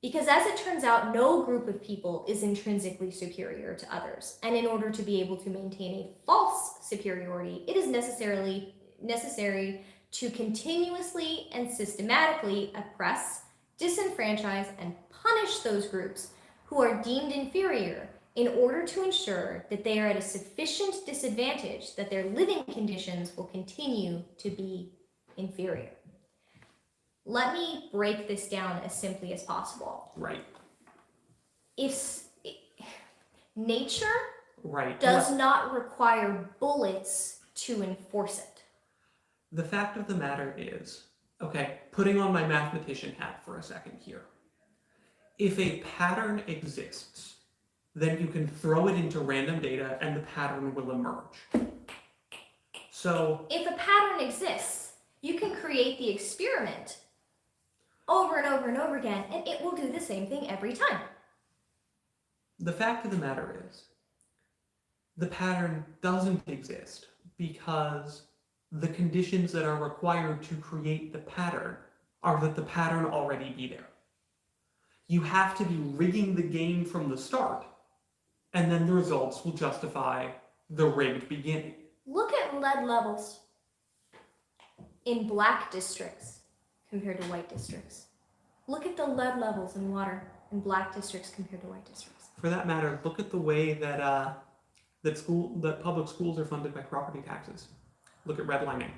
Because as it turns out, no group of people is intrinsically superior to others, and in order to be able to maintain a false superiority, it is necessary to continuously and systematically oppress, disenfranchise, and punish those groups who are deemed inferior in order to ensure that they are at a sufficient disadvantage that their living conditions will continue to be inferior. Let me break this down as simply as possible. Right. If nature Right. does not require bullets to enforce it. The fact of the matter is, okay, putting on my mathematician hat for a second here. If a pattern exists, then you can throw it into random data and the pattern will emerge. So, if a pattern exists, you can create the experiment over and over and over again, and it will do the same thing every time. the fact of the matter is, the pattern doesn't exist because the conditions that are required to create the pattern are that the pattern already be there. You have to be rigging the game from the start, and then the results will justify the rigged beginning. Look at lead levels in black districts compared to white districts. Look at the lead levels in water in black districts compared to white districts. For that matter, look at the way that that public schools are funded by property taxes. Look at redlining.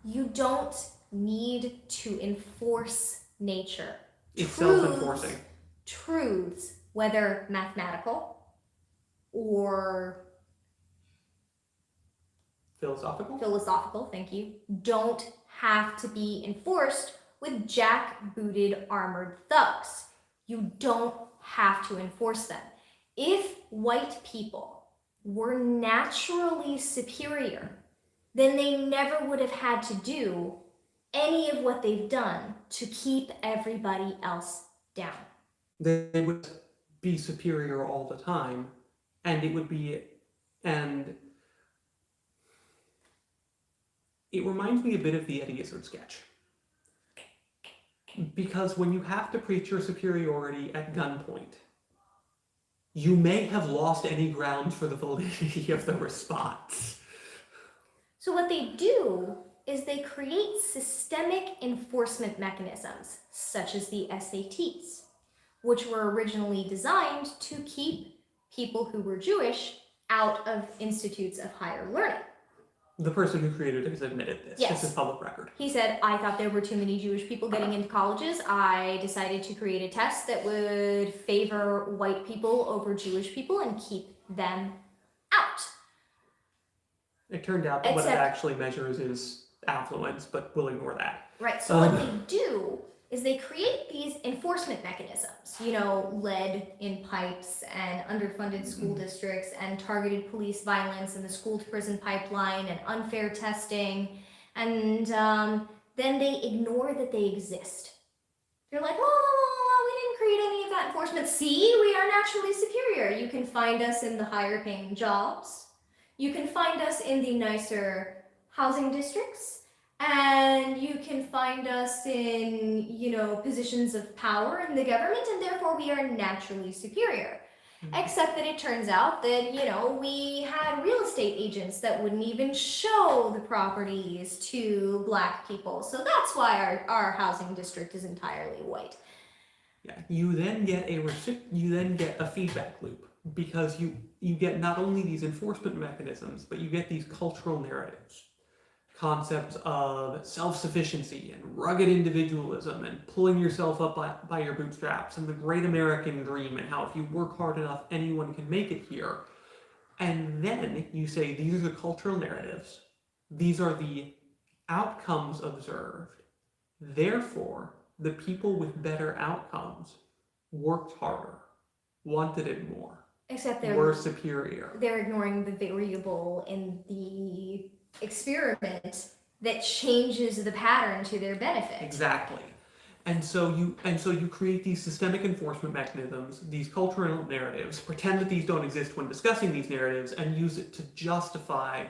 You don't need to enforce nature. It's self-enforcing. Truths, whether mathematical or philosophical, thank you, don't have to be enforced with jack-booted armored thugs. You don't have to enforce them. If white people were naturally superior, then they never would have had to do any of what they've done to keep everybody else down. They would be superior all the time, and it reminds me a bit of the Eddie Izzard sketch. Because when you have to preach your superiority at gunpoint, you may have lost any grounds for the validity of the response. So what they do is they create systemic enforcement mechanisms, such as the SATs, which were originally designed to keep people who were Jewish out of institutes of higher learning. The person who created it has admitted this. Yes. This is public record. He said, I thought there were too many Jewish people getting into colleges. I decided to create a test that would favor white people over Jewish people and keep them out. It turned out that what it Except- actually measures is affluence, but we'll ignore that. Right, so what they do is they create these enforcement mechanisms, lead in pipes and underfunded school districts and targeted police violence and the school to prison pipeline and unfair testing. And then they ignore that they exist. They're like, we didn't create any of that enforcement. See, we are naturally superior. You can find us in the higher paying jobs. You can find us in the nicer housing districts. And you can find us in, positions of power in the government, and therefore we are naturally superior. Except that it turns out that, we had real estate agents that wouldn't even show the properties to Black people. So that's why our housing district is entirely white. Yeah, you then get a feedback loop, because you get not only these enforcement mechanisms, but you get these cultural narratives. Concepts of self-sufficiency and rugged individualism and pulling yourself up by your bootstraps and the great American dream and how if you work hard enough, anyone can make it here. And then you say, these are the cultural narratives. These are the outcomes observed. Therefore, the people with better outcomes worked harder, wanted it more, Except were superior. They're ignoring the variable in the experiment that changes the pattern to their benefit. Exactly. And so you create these systemic enforcement mechanisms, these cultural narratives, pretend that these don't exist when discussing these narratives, and use it to justify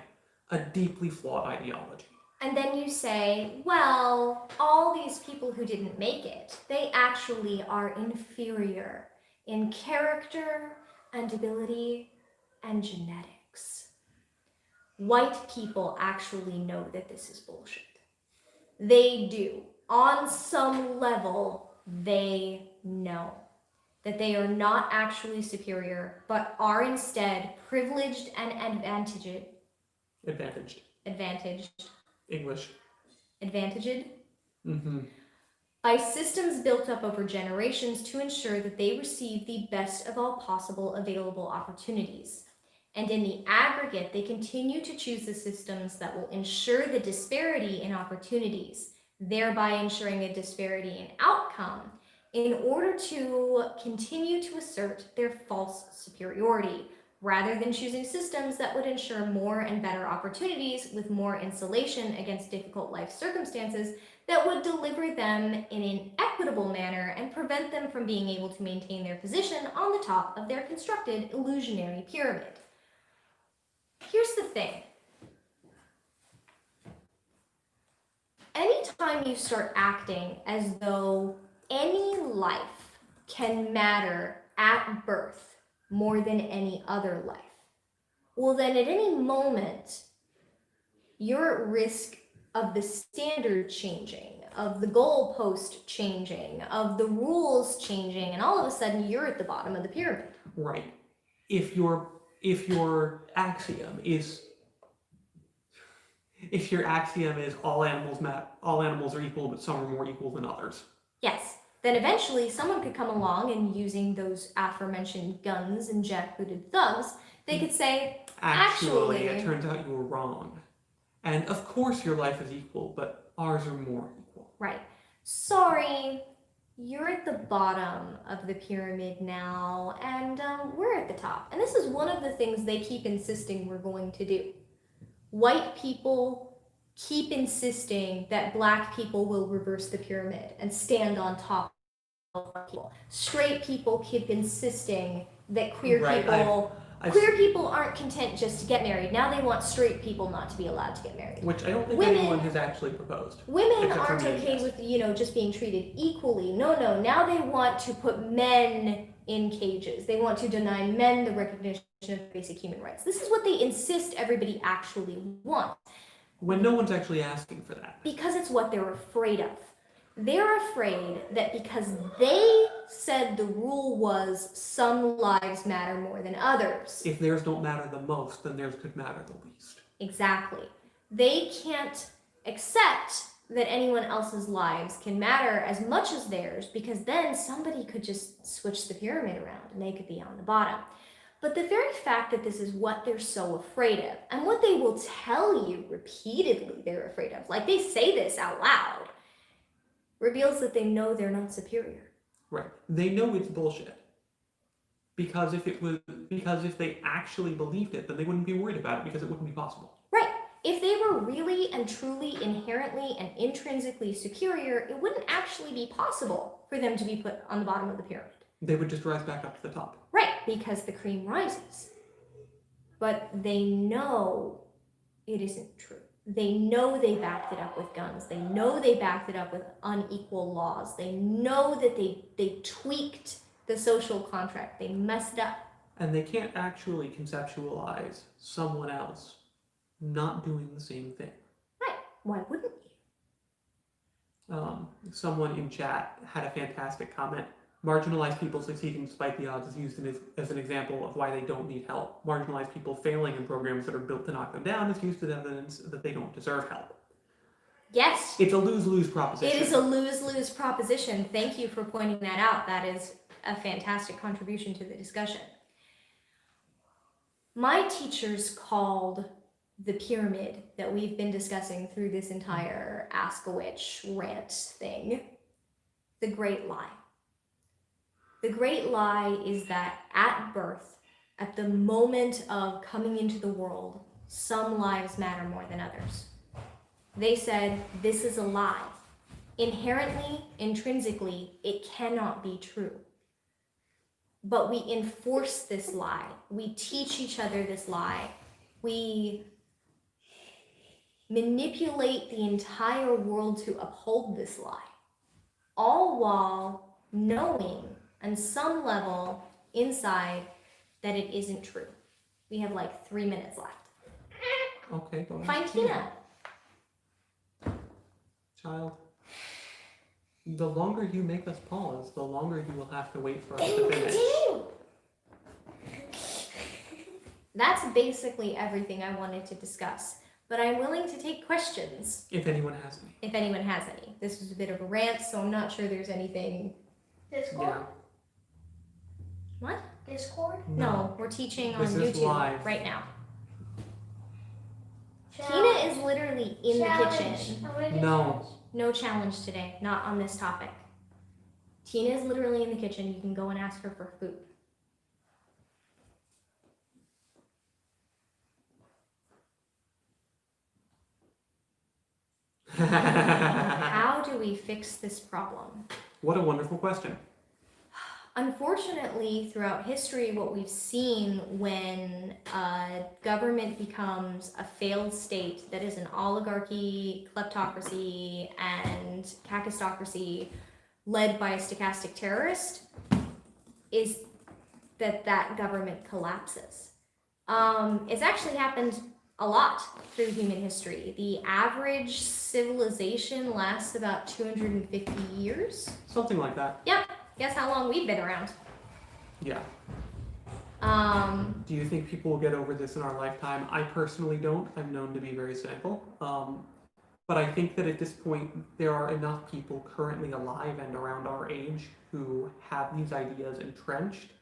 a deeply flawed ideology. And then you say, well, all these people who didn't make it, they actually are inferior in character and ability and genetics. White people actually know that this is bullshit. They do. On some level, they know that they are not actually superior, but are instead privileged and advantaged. English. Advantaged. Mm-hmm. By systems built up over generations to ensure that they receive the best of all possible available opportunities. And in the aggregate, they continue to choose the systems that will ensure the disparity in opportunities, thereby ensuring a disparity in outcome, in order to continue to assert their false superiority, rather than choosing systems that would ensure more and better opportunities with more insulation against difficult life circumstances that would deliver them in an equitable manner and prevent them from being able to maintain their position on the top of their constructed illusionary pyramid. Here's the thing. Anytime you start acting as though any life can matter at birth more than any other life, well then at any moment, you're at risk of the standard changing, of the goalpost changing, of the rules changing, and all of a sudden you're at the bottom of the pyramid. Right. If your axiom is all animals are equal, but some are more equal than others. Yes. Then eventually someone could come along and using those aforementioned guns and jackbooted thugs, they could say, actually, it turns out you were wrong. And of course your life is equal, but ours are more equal. Right. Sorry, you're at the bottom of the pyramid now, and we're at the top. And this is one of the things they keep insisting we're going to do. White people keep insisting that Black people will reverse the pyramid and stand on top of people. Straight people keep insisting that queer people aren't content just to get married. Now they want straight people not to be allowed to get married. Which I don't think anyone has actually proposed. Women aren't okay with, just being treated equally. No. Now they want to put men in cages. They want to deny men the recognition of basic human rights. This is what they insist everybody actually wants. When no one's actually asking for that. Because it's what they're afraid of. They're afraid that because they said the rule was some lives matter more than others. If theirs don't matter the most, then theirs could matter the least. Exactly. They can't accept that anyone else's lives can matter as much as theirs, because then somebody could just switch the pyramid around and they could be on the bottom. But the very fact that this is what they're so afraid of, and what they will tell you repeatedly they're afraid of, like they say this out loud, reveals that they know they're not superior. Right. They know it's bullshit. Because if they actually believed it, then they wouldn't be worried about it because it wouldn't be possible. Right. If they were really and truly inherently and intrinsically superior, it wouldn't actually be possible for them to be put on the bottom of the pyramid. They would just rise back up to the top. Right, because the cream rises. But they know it isn't true. They know they backed it up with guns. They know they backed it up with unequal laws. They know that they tweaked the social contract. They messed up. And they can't actually conceptualize someone else not doing the same thing. Right. Why wouldn't you? Someone in chat had a fantastic comment. Marginalized people succeeding despite the odds is used as an example of why they don't need help. Marginalized people failing in programs that are built to knock them down is used as evidence that they don't deserve help. Yes. It's a lose-lose proposition. It is a lose-lose proposition. Thank you for pointing that out. That is a fantastic contribution to the discussion. My teachers called the pyramid that we've been discussing through this entire Ask a Witch rant thing the Great Lie. The Great Lie is that at birth, at the moment of coming into the world, some lives matter more than others. They said, this is a lie. Inherently, intrinsically, it cannot be true. But we enforce this lie. We teach each other this lie. We manipulate the entire world to uphold this lie. All while knowing on some level inside that it isn't true. We have like 3 minutes left. Okay, go on. Find Tina. Child. The longer you make us pause, the longer you will have to wait for us to finish. That's basically everything I wanted to discuss. But I'm willing to take questions. If anyone has any. If anyone has any. This was a bit of a rant, so I'm not sure there's anything. Discord? Yeah. What? Discord? No, we're teaching on This is YouTube live. right now. Challenge. Tina is literally in the kitchen. No. No challenge today, not on this topic. Tina is literally in the kitchen. You can go and ask her for food. How do we fix this problem? What a wonderful question. Unfortunately, throughout history, what we've seen when a government becomes a failed state that is an oligarchy, kleptocracy, and kakistocracy led by a stochastic terrorist is that government collapses. It's actually happened a lot through human history. The average civilization lasts about 250 years. Something like that. Yep. Guess how long we've been around. Yeah. Um, Do you think people will get over this in our lifetime? I personally don't. I'm known to be very cynical. But I think that at this point, there are enough people currently alive and around our age who have these ideas entrenched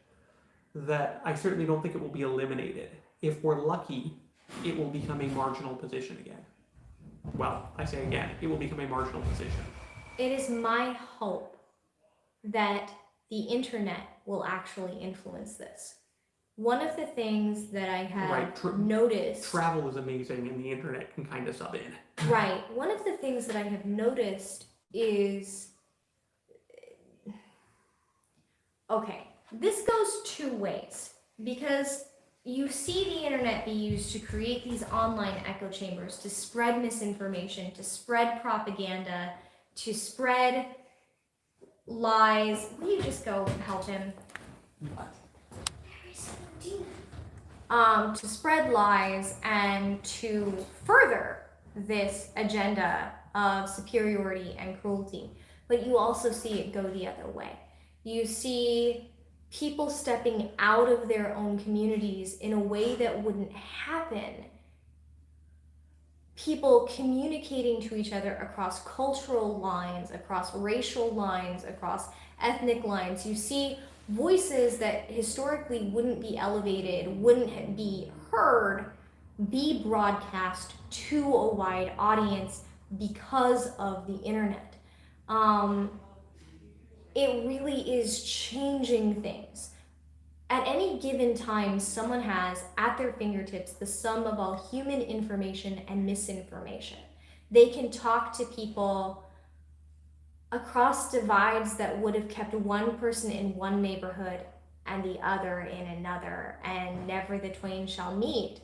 that I certainly don't think it will be eliminated. If we're lucky, it will become a marginal position again. Well, I say again, it will become a marginal position. It is my hope that the internet will actually influence this. One of the things that I have noticed... Travel is amazing and the internet can kind of sub in. Right. One of the things that I have noticed is... Okay, this goes two ways. Because you see the internet be used to create these online echo chambers, to spread misinformation, to spread propaganda, to spread lies. Will you just go help him? What? To spread lies and to further this agenda of superiority and cruelty. But you also see it go the other way. You see people stepping out of their own communities in a way that wouldn't happen. People communicating to each other across cultural lines, across racial lines, across ethnic lines. You see voices that historically wouldn't be elevated, wouldn't be heard, be broadcast to a wide audience because of the internet. It really is changing things. At any given time, someone has at their fingertips the sum of all human information and misinformation. They can talk to people across divides that would have kept one person in one neighborhood and the other in another, and never the twain shall meet.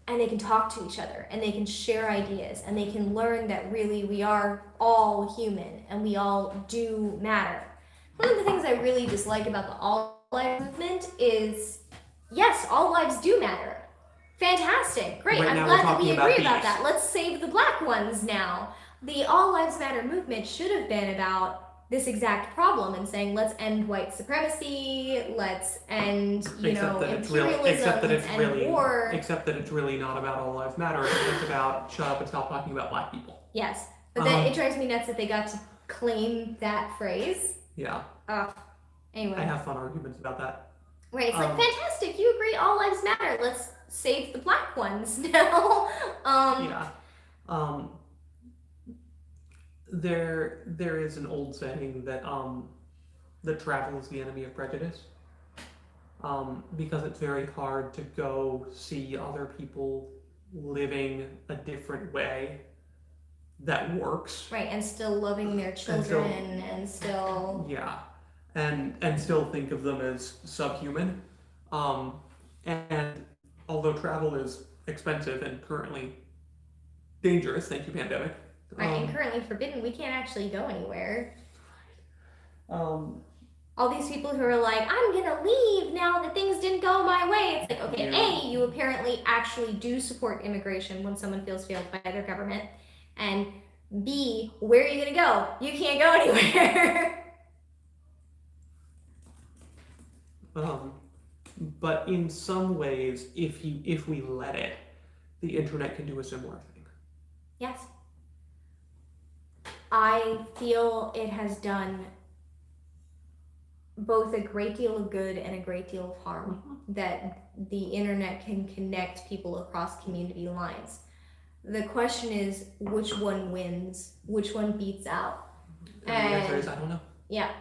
And they can talk to each other, and they can share ideas, and they can learn that really we are all human and we all do matter. One of the things I really dislike about the all lives movement is, yes, all lives do matter. Fantastic, great. Right I'm now glad we're that we talking agree about about that. Let's save the black ones now. The All Lives Matter movement should have been about this exact problem and saying, let's end white supremacy, let's end, imperialism, let's end war. Except that it's really not about all lives matter. It's about shut up and stop talking about black people. Yes, but then it drives me nuts that they got to claim that phrase. Yeah. Anyway. I have fun arguments about that. Right, it's like, fantastic, you agree all lives matter, let's save the black ones now. There is an old saying that that travel is the enemy of prejudice. Because it's very hard to go see other people living a different way that works. Right, and still loving their children and still yeah. And still think of them as subhuman. And although travel is expensive and currently dangerous, thank you, pandemic. Right, and currently forbidden, we can't actually go anywhere. All these people who are like, I'm gonna leave now that things didn't go my way. It's like, okay, A, you apparently actually do support immigration when someone feels failed by their government. And B, where are you gonna go? You can't go anywhere. But in some ways, if we let it, the internet can do a similar thing. Yes. I feel it has done both a great deal of good and a great deal of harm, that the internet can connect people across community lines. The question is, which one wins? Which one beats out? And the answer is, I don't know. Yeah.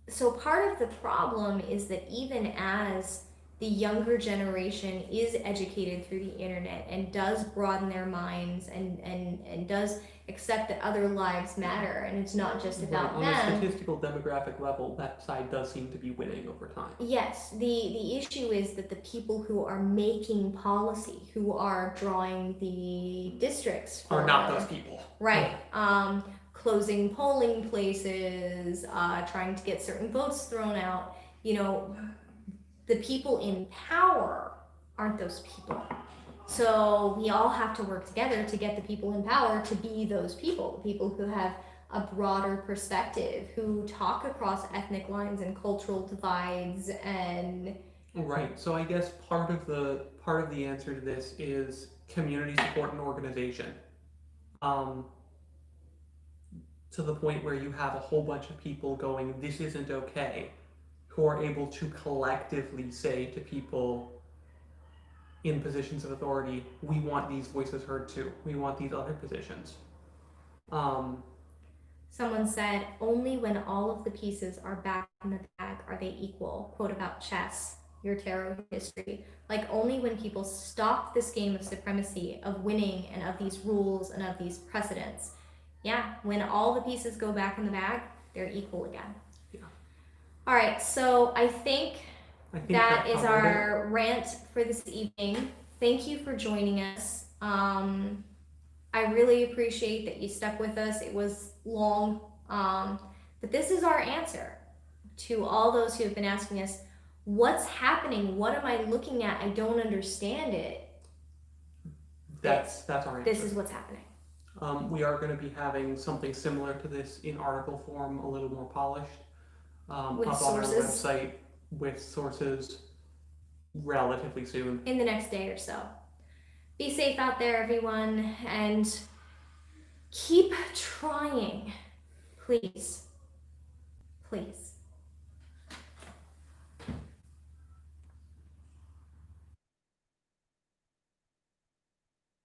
So part of the problem is that even as the younger generation is educated through the internet and does broaden their minds and does accept that other lives matter and it's not just about them. On a statistical demographic level, that side does seem to be winning over time. Yes, the issue is that the people who are making policy, who are drawing the districts are not those people. Right. Closing polling places, trying to get certain votes thrown out, the people in power aren't those people. So we all have to work together to get the people in power to be those people, the people who have a broader perspective, who talk across ethnic lines and cultural divides and... Right, so I guess part of the answer to this is community support and organization. To the point where you have a whole bunch of people going, this isn't okay, who are able to collectively say to people in positions of authority, we want these voices heard too. We want these other positions. Someone said, only when all of the pieces are back in the bag are they equal. Quote about chess, your tarot history. Like, only when people stop this game of supremacy, of winning, and of these rules and of these precedents. Yeah, when all the pieces go back in the bag, they're equal again. Yeah. All right, so I think that is our rant for this evening. Thank you for joining us. I really appreciate that you stuck with us. It was long, but this is our answer to all those who have been asking us, what's happening? What am I looking at? I don't understand it. That's our answer. This is what's happening. We are going to be having something similar to this in article form, a little more polished, with up sources. on our website with sources relatively soon. In the next day or so. Be safe out there, everyone, and keep trying, please.